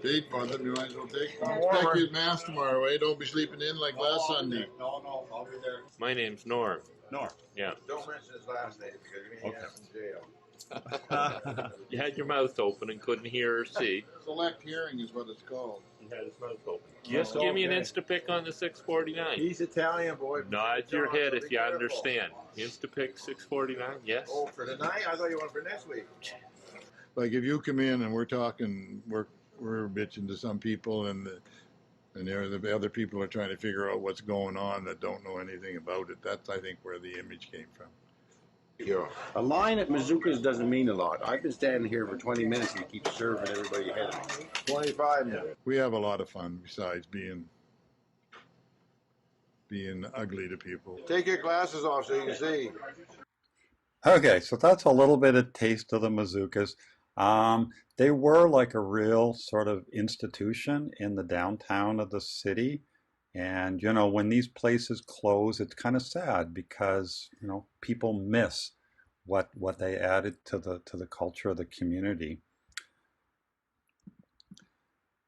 Pete, one that we might as well take. Expect you at Mass tomorrow, eh? Don't be sleeping in like last Sunday. No, I'll be there. My name's Norm. Norm. Yeah. Don't mention his last name because you're going to get in jail. You had your mouth open and couldn't hear or see. Select hearing is what it's called. He had his mouth open. Just give me an Instapick on the 649. He's Italian, boy. Nod your head if you understand. Instapick 649, yes. Oh, for tonight? I thought you wanted for next week. Like if you come in and we're talking, we're bitching to some people and the other people are trying to figure out what's going on that don't know anything about it. That's, I think, where the image came from. A line at Mazookas doesn't mean a lot. I've been standing here for 20 minutes and you keep serving everybody ahead of me. 25 minutes. We have a lot of fun besides being being ugly to people. Take your glasses off so you can see. Okay, so that's a little bit of taste of the Mazookas. They were like a real sort of institution in the downtown of the city. And, you know, when these places close, it's kind of sad because, you know, people miss what they added to the culture of the community.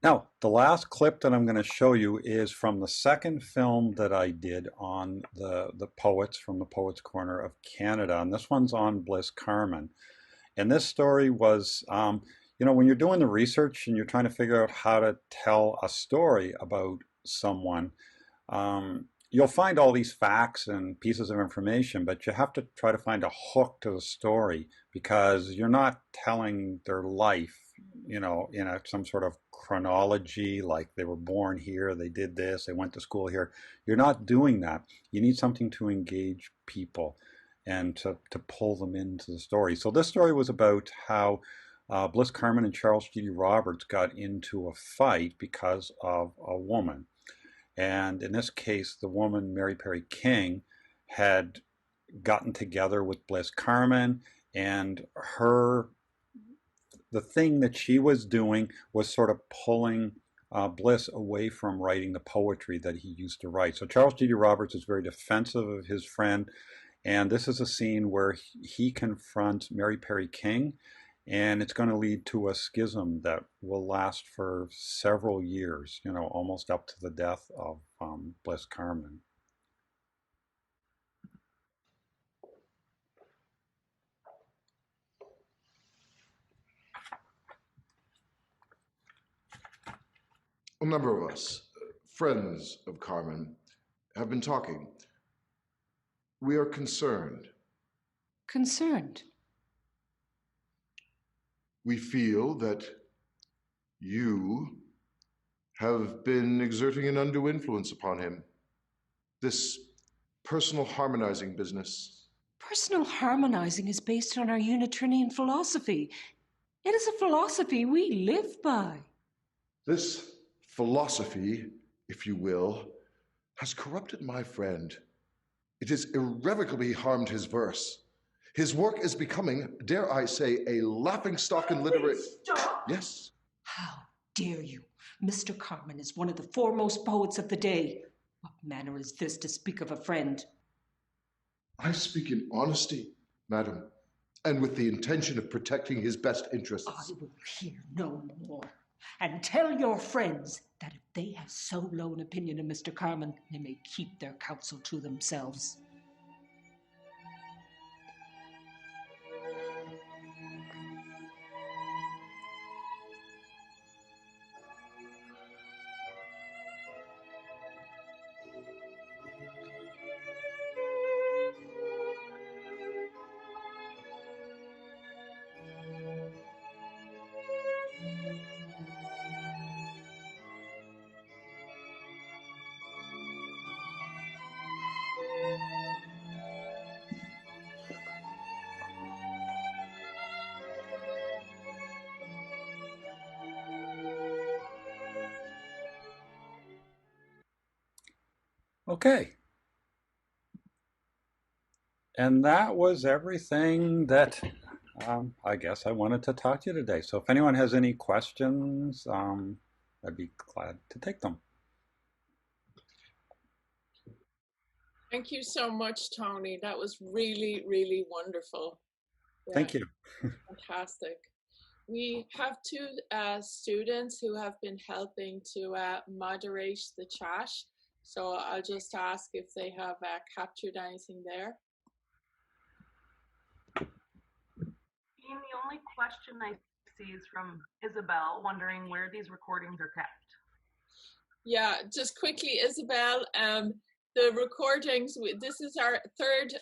Now, the last clip that I'm going to show you is from the second film that I did on the poets from the Poets Corner of Canada. And this one's on Bliss Carman. And this story was, you know, when you're doing the research and you're trying to figure out how to tell a story about someone, you'll find all these facts and pieces of information, but you have to try to find a hook to the story because you're not telling their life, you know, in some sort of chronology, like they were born here, they did this, they went to school here. You're not doing that. You need something to engage people and to pull them into the story. So this story was about how Bliss Carman and Charles G.D. Roberts got into a fight because of a woman. And in this case, the woman, Mary Perry King, had gotten together with Bliss Carman, and the thing that she was doing was sort of pulling Bliss away from writing the poetry that he used to write. So Charles G.D. Roberts is very defensive of his friend, and this is a scene where he confronts Mary Perry King, and it's going to lead to a schism that will last for several years, you know, almost up to the death of Bliss Carman. A number of us, friends of Carmen, have been talking. We are concerned. Concerned? We feel that you have been exerting an undue influence upon him. This personal harmonizing business. Personal harmonizing is based on our Unitarian philosophy. It is a philosophy we live by. This philosophy, if you will, has corrupted my friend. It has irrevocably harmed his verse. His work is becoming, dare I say, a laughingstock in literary... Stop! Yes? How dare you? Mr. Carman is one of the foremost poets of the day. What manner is this to speak of a friend? I speak in honesty, madam, and with the intention of protecting his best interests. I will hear no more. And tell your friends that if they have so low an opinion of Mr. Carman, they may keep their counsel to themselves. Okay. And that was everything that I guess I wanted to talk to you today. So if anyone has any questions, I'd be glad to take them. Thank you so much, Tony. That was really, really wonderful. Yeah, Thank you. fantastic. We have two students who have been helping to moderate the chat. So I'll just ask if they have captured anything there. Ian, the only question I see is from Isabel, wondering where these recordings are kept. Yeah, just quickly, Isabel, the recordings, this is our third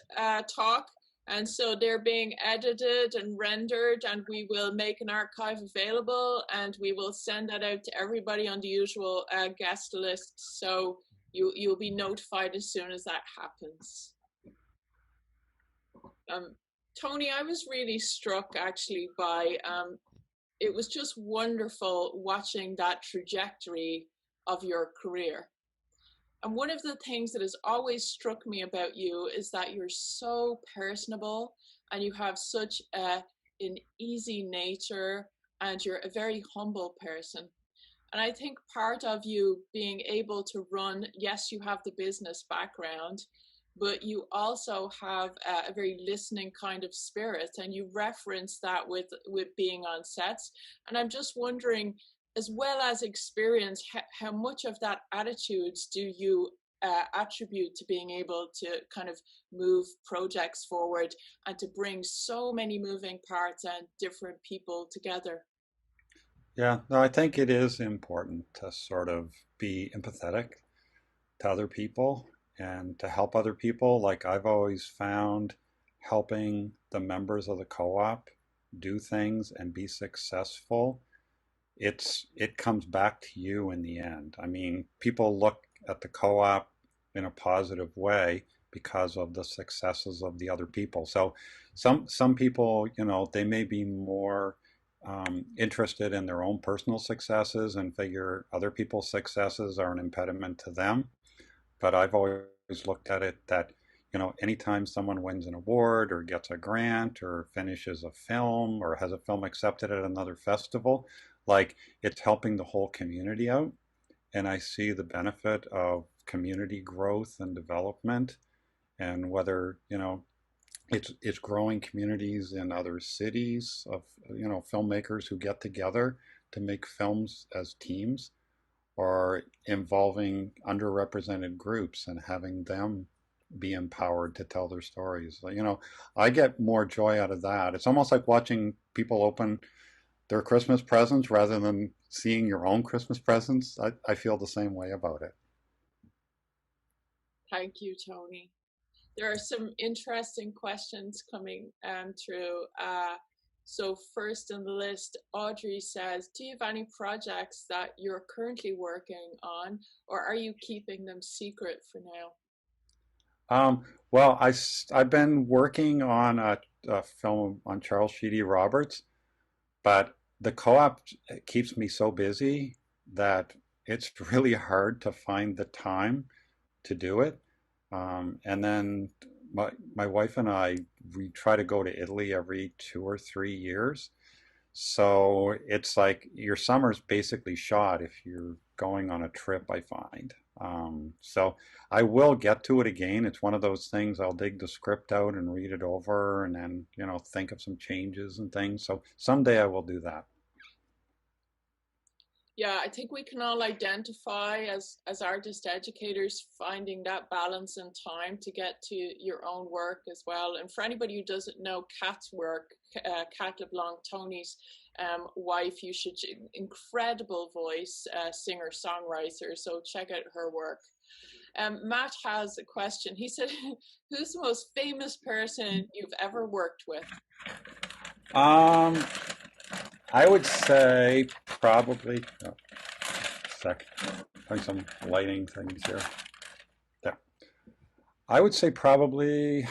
talk, and so they're being edited and rendered, and we will make an archive available, and we will send that out to everybody on the usual guest list, so you'll be notified as soon as that happens. Tony, I was really struck actually by, it was just wonderful watching that trajectory of your career. And one of the things that has always struck me about you is that you're so personable and you have such an easy nature and you're a very humble person. And I think part of you being able to run, yes, you have the business background, but you also have a very listening kind of spirit, and you reference that with being on sets. And I'm just wondering, as well as experience, how much of that attitudes do you attribute to being able to kind of move projects forward and to bring so many moving parts and different people together? Yeah, no, I think it is important to sort of be empathetic to other people and to help other people. Like I've always found helping the members of the co-op do things and be successful, it comes back to you in the end. I mean, people look at the co-op in a positive way because of the successes of the other people. So some people, you know, they may be more interested in their own personal successes and figure other people's successes are an impediment to them. But I've always looked at it that, you know, anytime someone wins an award or gets a grant or finishes a film or has a film accepted at another festival, like it's helping the whole community out. And I see the benefit of community growth and development, and whether, you know, it's growing communities in other cities of, you know, filmmakers who get together to make films as teams, or involving underrepresented groups and having them be empowered to tell their stories. You know, I get more joy out of that. It's almost like watching people open their Christmas presents rather than seeing your own Christmas presents. I feel the same way about it. Thank you, Tony. There are some interesting questions coming through. So first on the list, Audrey says, do you have any projects that you're currently working on, or are you keeping them secret for now? Well, I've been working on a film on Charles Sheedy Roberts, but the co-op keeps me so busy that it's really hard to find the time to do it. And then my wife and I, we try to go to Italy every 2 or 3 years. So it's like your summer's basically shot if you're going on a trip, I find. So I will get to it again. It's one of those things I'll dig the script out and read it over and then, you know, think of some changes and things. So someday I will do that. Yeah, I think we can all identify as artist educators finding that balance and time to get to your own work as well. And for anybody who doesn't know Kat's work, Kat LeBlanc, Tony's wife, you should, incredible voice, singer-songwriter, so check out her work. Matt has a question. He said, who's the most famous person you've ever worked with? I would say probably, oh, sec, find some lighting things here. There. I would say probably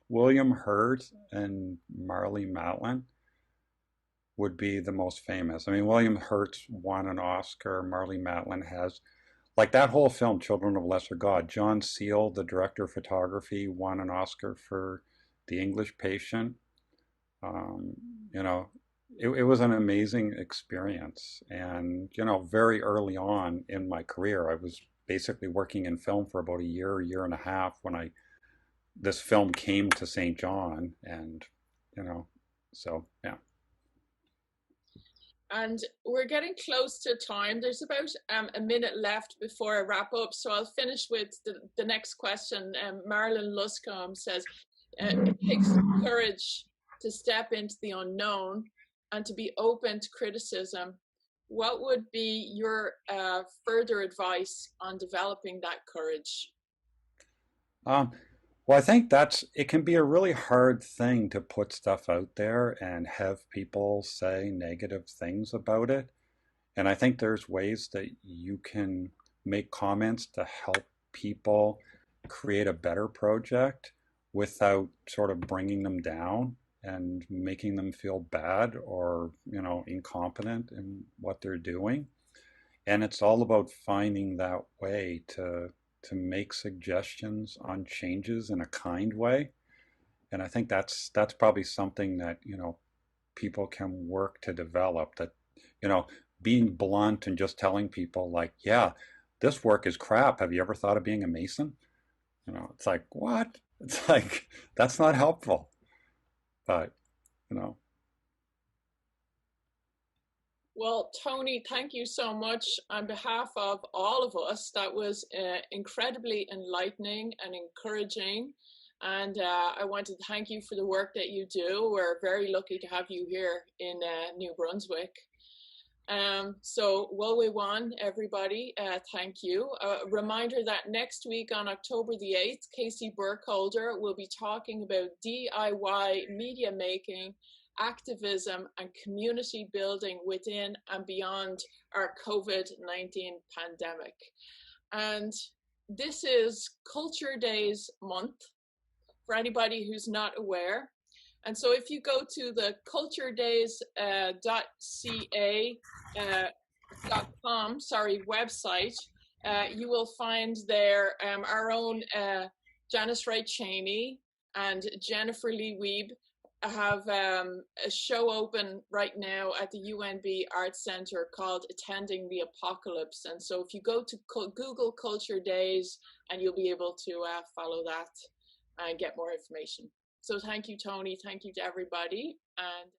William Hurt and Marlee Matlin would be the most famous. I mean, William Hurt won an Oscar. Marlee Matlin has, like that whole film, Children of Lesser God. John Seale, the director of photography, won an Oscar for The English Patient. You know, it was an amazing experience. And, you know, very early on in my career, I was basically working in film for about a year and a half when this film came to St. John. And, you know, so, yeah. And we're getting close to time. There's about a minute left before I wrap up. So I'll finish with the next question. Marilyn Luscombe says, it takes courage to step into the unknown and to be open to criticism. What would be your further advice on developing that courage? Well, I think it can be a really hard thing to put stuff out there and have people say negative things about it. And I think there's ways that you can make comments to help people create a better project without sort of bringing them down and making them feel bad or, you know, incompetent in what they're doing. And it's all about finding that way to make suggestions on changes in a kind way. And I think that's probably something that, people can work to develop, that, being blunt and just telling people like, yeah, this work is crap. Have you ever thought of being a mason? It's like, what? It's like, that's not helpful. But, you know, Well, Tony, thank you so much on behalf of all of us. That was incredibly enlightening and encouraging. And I want to thank you for the work that you do. We're very lucky to have you here in New Brunswick. So, Won, everybody, thank you. A reminder that next week on October the 8th, Casey Burkholder will be talking about DIY media making, activism, and community building within and beyond our COVID-19 pandemic. And this is Culture Days month, for anybody who's not aware. And so if you go to the culturedays.ca.com, website, you will find there our own Janice Wright Cheney and Jennifer Lee Wiebe have a show open right now at the UNB Arts Center called Attending the Apocalypse. And so if you go to Google Culture Days, and you'll be able to follow that and get more information. So thank you, Tony. Thank you to everybody. And